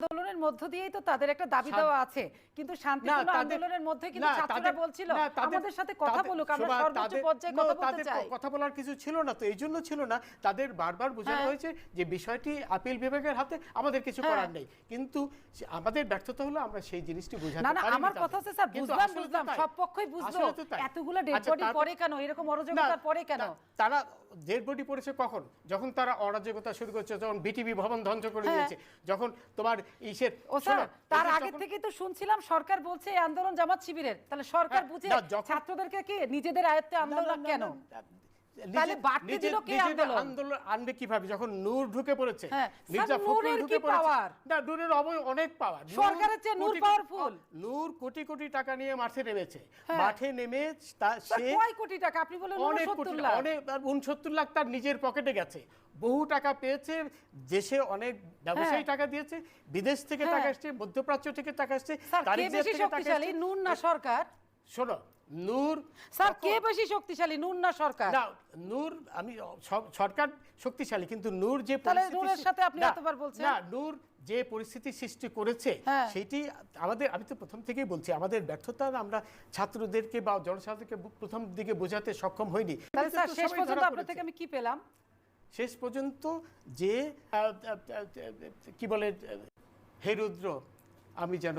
আন্দোলনের মধ্য দিয়েই তো তাদের একটা দাবি দেওয়া আছে, কিন্তু শান্তিপূর্ণ আন্দোলনের মধ্যে কিন্তু ছাত্ররা বলছিল আমাদের সাথে কথা বলুক, আমরা সর্বোচ্চ পর্যায়ে কথা বলতে চাই। কথা বলার কিছু ছিল না, তো এই জন্য ছিল না, তাদের বারবার বোঝানো হয়েছে যে বিষয়টি আপিল বিভাগের হাতে, আমাদের কিছু করার নেই। কিন্তু আমাদের ব্যর্থতা হলো আমরা সেই জিনিসটি বোঝাতে পারিনি। না, আমার কথা হচ্ছে স্যার, বুঝলাম সব পক্ষই বুঝলো, এতগুলো ডেড বডি পরে কেন, এরকম অরাজকতার পরে কেন? তারা ডেড বডি পড়েছে কখন? যখন তারা অরাজকতা শুরু করেছে, যখন বিটিভি ভবন ধ্বংস করে দিয়েছে, যখন তোমার ইসের তার আগে থেকে তো শুনছিলাম সরকার বলছে এই আন্দোলন জামাত শিবিরের, তাহলে সরকার বুঝে ছাত্রদেরকে কি নিজেদের আয়ত্তে আন্দোলন কেন? তাহলে বাড়তি দিল কে আন্দোলন আনবে কিভাবে? যখন নূর ঢুকে পড়েছে, মির্জা ফখরুল ঢুকে পড়েছে, না নূরের অনেক পাওয়ার, সরকারের চেয়ে নূর পাওয়ারফুল। নূর কোটি কোটি টাকা নিয়ে মাঠে নেমেছে, মাঠে নেমে সে কয় কোটি টাকা? আপনি বলেন 69 লাখ, অনেক 69 লাখ তার নিজের পকেটে গেছে, বহু টাকা পেয়েছে, দেশে অনেক ব্যবসায়ী টাকা দিয়েছে, বিদেশ থেকে টাকা আসছে, মধ্যপ্রাচ্য থেকে টাকা আসছে। কে বেশি শক্তিশালী, নূর না সরকার? শোনো, নূর স্যার কে বেশি শক্তিশালী, নূর না সরকার? না, নূর আমি সরকার শক্তিশালী, কিন্তু নূর যে নূরের সাথে আপনি এতবার বলছেন না, নূর যে পরিস্থিতি সৃষ্টি করেছে সেটি আমাদের, আমি তো প্রথম থেকেই বলছি, আমাদের ব্যর্থতা আমরা ছাত্রদেরকে বা জনসাধারণকে প্রথম দিকে বোঝাতে সক্ষম হইনি। তাহলে স্যার শেষ পর্যন্ত আপনার থেকে আমি কি পেলাম? শেষ পর্যন্ত যে কি বলে, হে রুদ্র, আমি যেন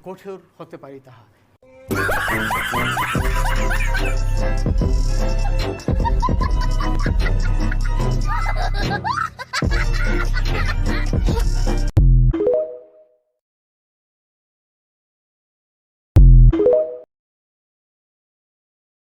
কঠোর হতে পারি তাহা।